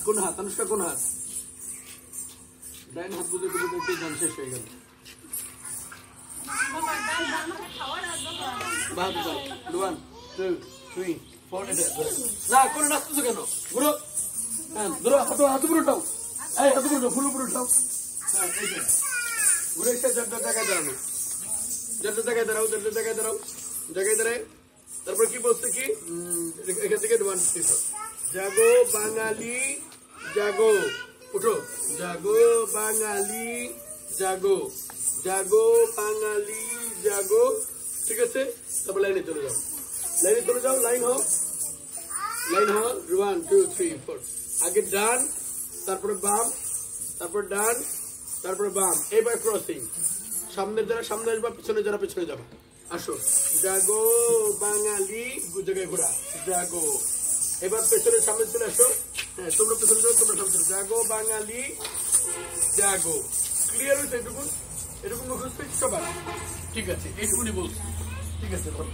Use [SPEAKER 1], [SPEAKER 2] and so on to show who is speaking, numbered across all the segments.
[SPEAKER 1] কোন হাত অনুষ্কা কোন হাত ডাইন হাত বুঝে বুঝে গান শেষ হয়ে গেল One, two, three, four, না কোন নাচতেছো কেন ঘুরো ধরো হাত উপরে উঠাও এই হাত উপরে উঠাও ফুল উপরে উঠাও ঘুরে এসে জায়গায় দাঁড়ানো জায়গায় দাঁড়াও তারপর কি বলছে কি এখান থেকে জাগো বাঙালি জাগো উঠো জাগো বাঙালি জাগো জাগো বাঙালি জাগো ঠিক আছে তারপর লাইনে চলে যাও লাইন হও 1 2 3 4 আগে ডান তারপরে বাম তারপর ডান তারপরে বাম এবার ক্রসিং সামনে যারা সামনে আসবা পিছনে যারা পিছনে যাবা আসো জাগো বাঙালি জায়গায় ঘোরা জাগো এবার পেছনে সামনে চলে আসো হ্যাঁ তোমরা পেছনে যাও তোমরা সামনে জাগো বাঙালি জাগো ক্লিয়ার হয়েছে এরকম মুখস্থ সবার ঠিক আছে এইটুকুনি বলছি ঠিক আছে ধরো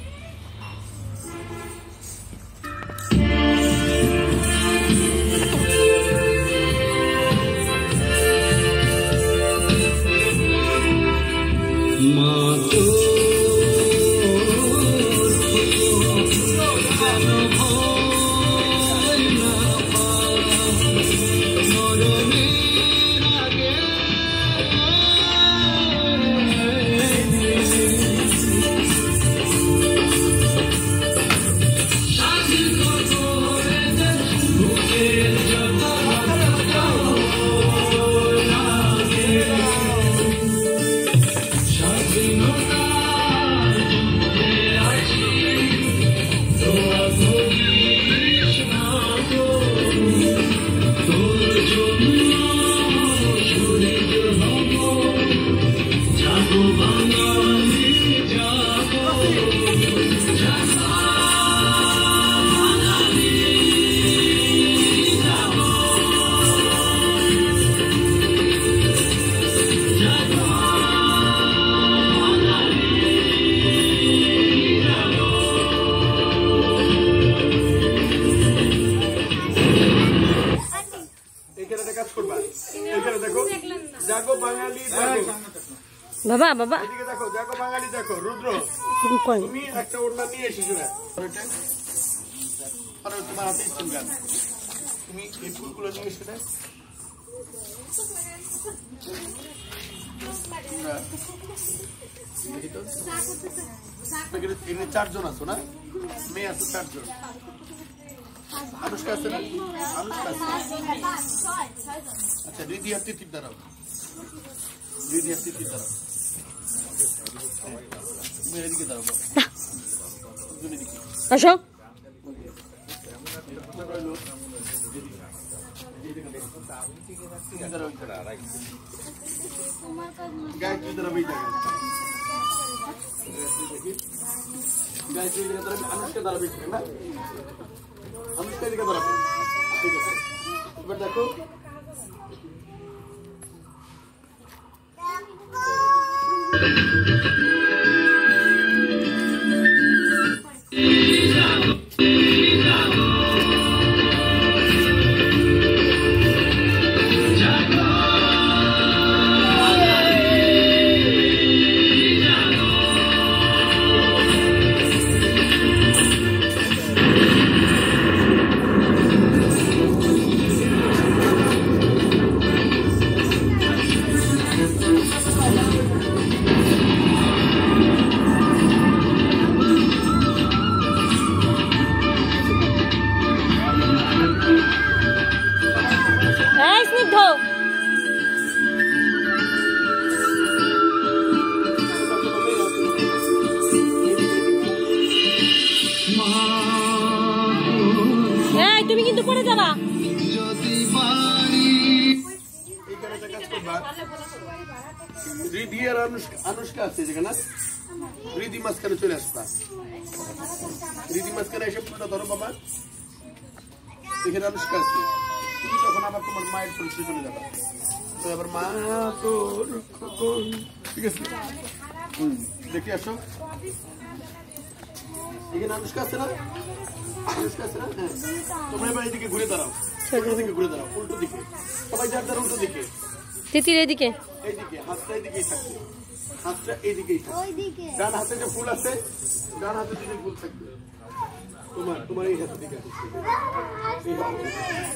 [SPEAKER 2] বাবা বাবা
[SPEAKER 1] এদিকে দেখো জাগো বাঙালি দেখো রুদ্র তুমি একটা ওড়না নিয়ে এসেছো না আরে তোমার হাতে স্টিল গান তুমি এই ফুলগুলো নিয়ে এসে দাও এখানে 4 জন আছো না মেয়ে আছো 4 জন अनुष्का আছে না अनुष्का আচ্ছা রিদি হাতে তিন দাঁড়াও রিদি হাতে তিন দাঁড়াও তুমি এদিকে দাঁড়াও দুনি দিকে
[SPEAKER 2] আসো
[SPEAKER 1] गायत्री तरफ ही जाएगा गायत्री की तरफ अनुष्का तरफ ही जाएगा ना अनुष्का की तरफ ठीक है बट देखो রিধি আর আনুষ্কা আছে যেখানে রিধি মাঝখানে চলে আসবা রিধি মাঝখানে এসে ফুলটা ধরো বাবা এখানে আনুষ্কা আছে তুমি তখন আবার তোমার মায়ের পরিচয় চলে যাবে তো আবার মা তোর ঠিক আছে দেখি আসো এখানে আনুষ্কা আছে না আনুষ্কা আছে না হ্যাঁ তোমরা এবার এদিকে ঘুরে দাঁড়াও ঘুরে দাঁড়াও উল্টো দিকে সবাই যার যার উল্টো দিকে
[SPEAKER 2] তিতির এইদিকে
[SPEAKER 1] এইদিকে হাতটা এইদিকেই থাকবে হাতটা এইদিকেই থাকবে ডান হাতে যে ফুল আছে ডান হাতে দিকে ফুল থাকবে তোমার এই হাতে দিকে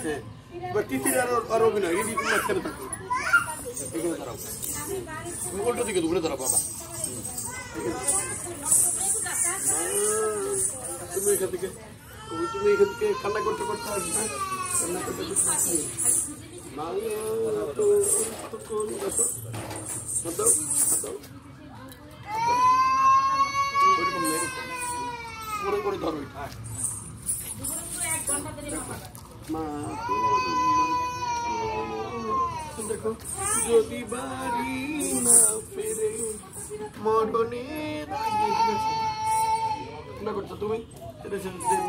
[SPEAKER 1] হ্যাঁ এবার তিতির আর অভিনয় এই দিকে মাঝখানে থাকবে এখানে দাঁড়াও তুমি উল্টো দিকে ঘুরে দাঁড়াও বাবা তুমি এখান থেকে কান্না করতে করতে আসবে কান্না করতে করে ধরো দেখো যদি বাড়ি না ফেরে মরণের না করছো তুমি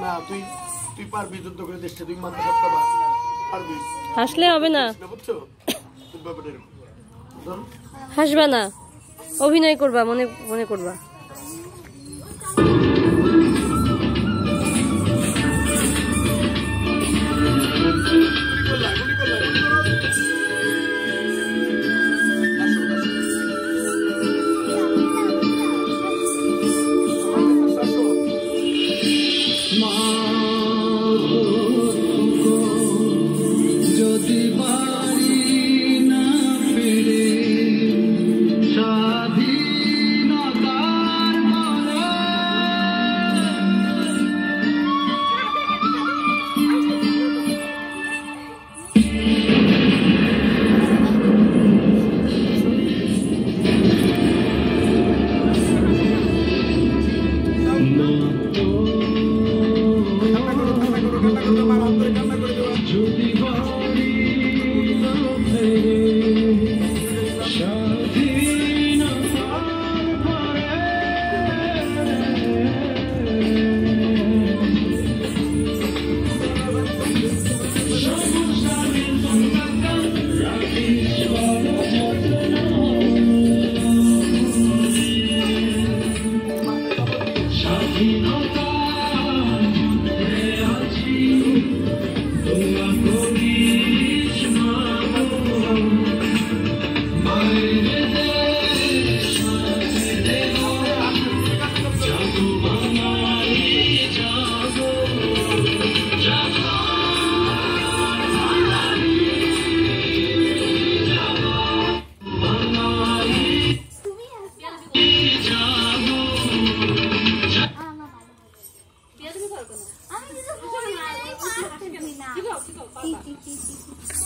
[SPEAKER 1] না তুই পারবি যুদ্ধ করে দেশটা তুই মানতে পারবি
[SPEAKER 2] হাসলে হবে না
[SPEAKER 1] বুঝছো
[SPEAKER 2] হাসবা না অভিনয় করবা মনে মনে করবা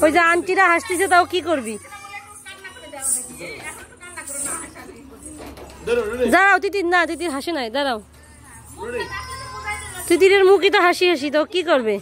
[SPEAKER 2] ওই যে আন্টিরা হাসতেছে তাও কি করবি দাঁড়াও তিতির না তিতির হাসে নাই দাঁড়াও তিতিরের মুখই তো হাসি হাসি তাও কি করবে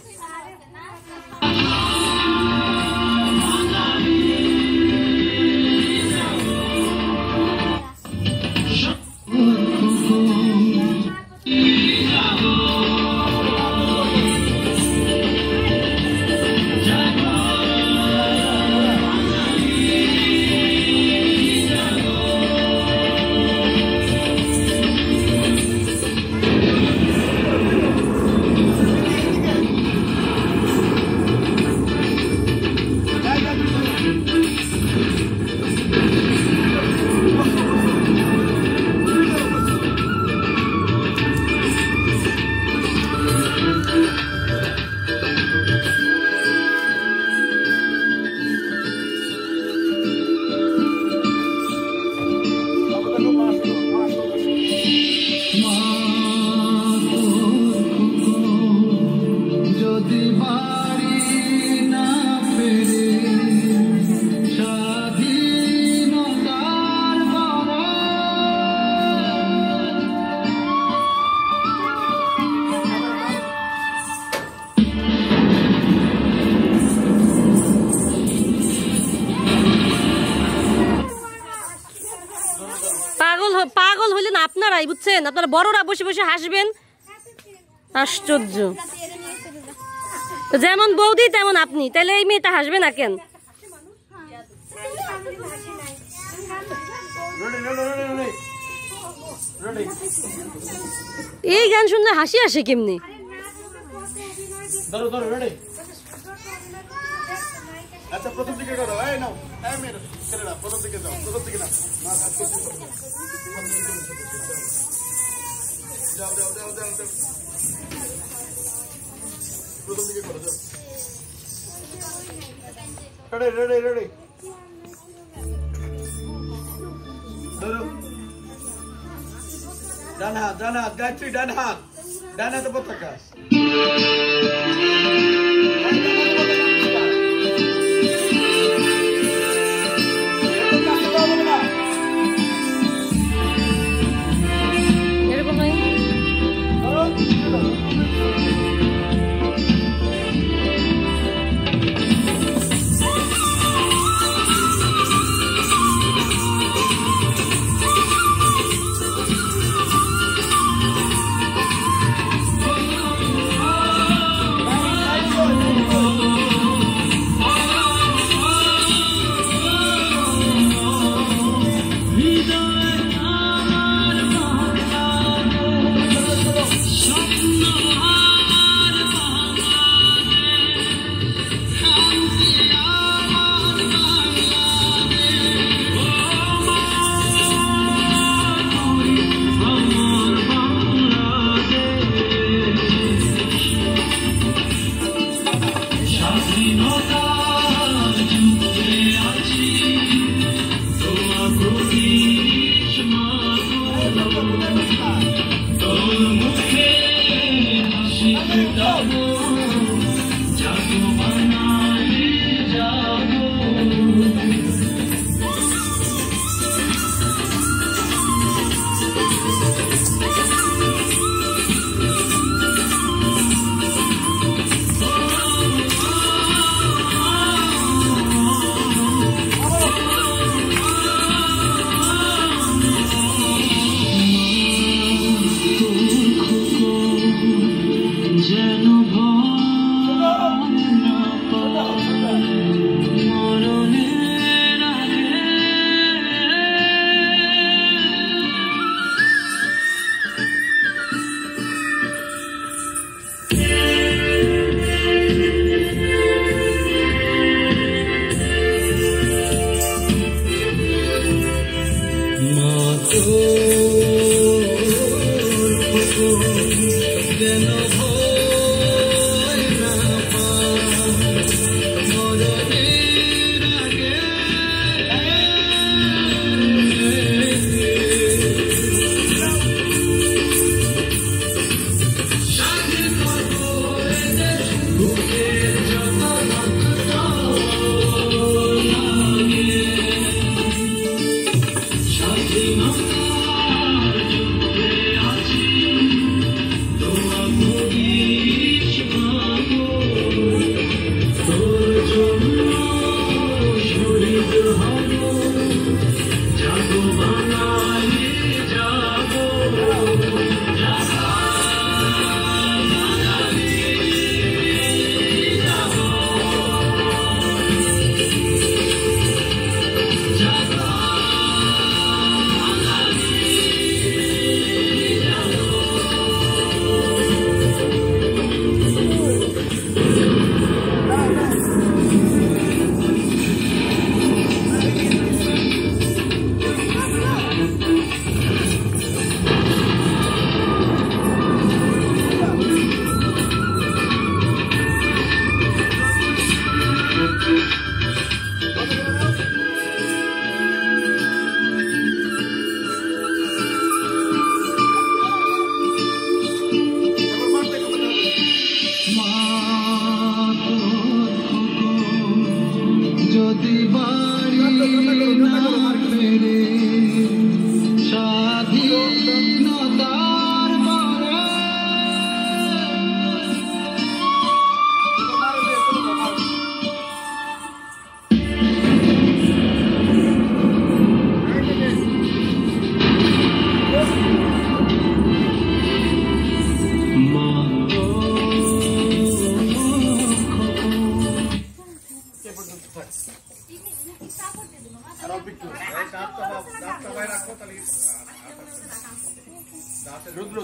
[SPEAKER 2] পাগল হইলেন আপনারাই, বুঝছেন? আপনারা বড়রা বসে বসে হাসবেন। আশ্চর্য, যেমন বৌদি তেমন আপনি, তাহলে এই মেয়েটা হাসবে না কেন? এই গান শুনলে হাসি আসে কেমনি?
[SPEAKER 1] আচ্ছা, প্রথম দিকে করো। এই নাও, এই মেয়ে ছেলেরা, প্রথম দিকে যাও, প্রথম দিকে না, যাও যাও যাও যাও যাও, প্রথম দিকে করো, যাও। রেডি রেডি রেডি, ধরো। ডান হাত, গায়ত্রী ডান হাতে পতাকা।
[SPEAKER 2] এরকম নাই।
[SPEAKER 3] Shall we not?
[SPEAKER 1] রুদ্র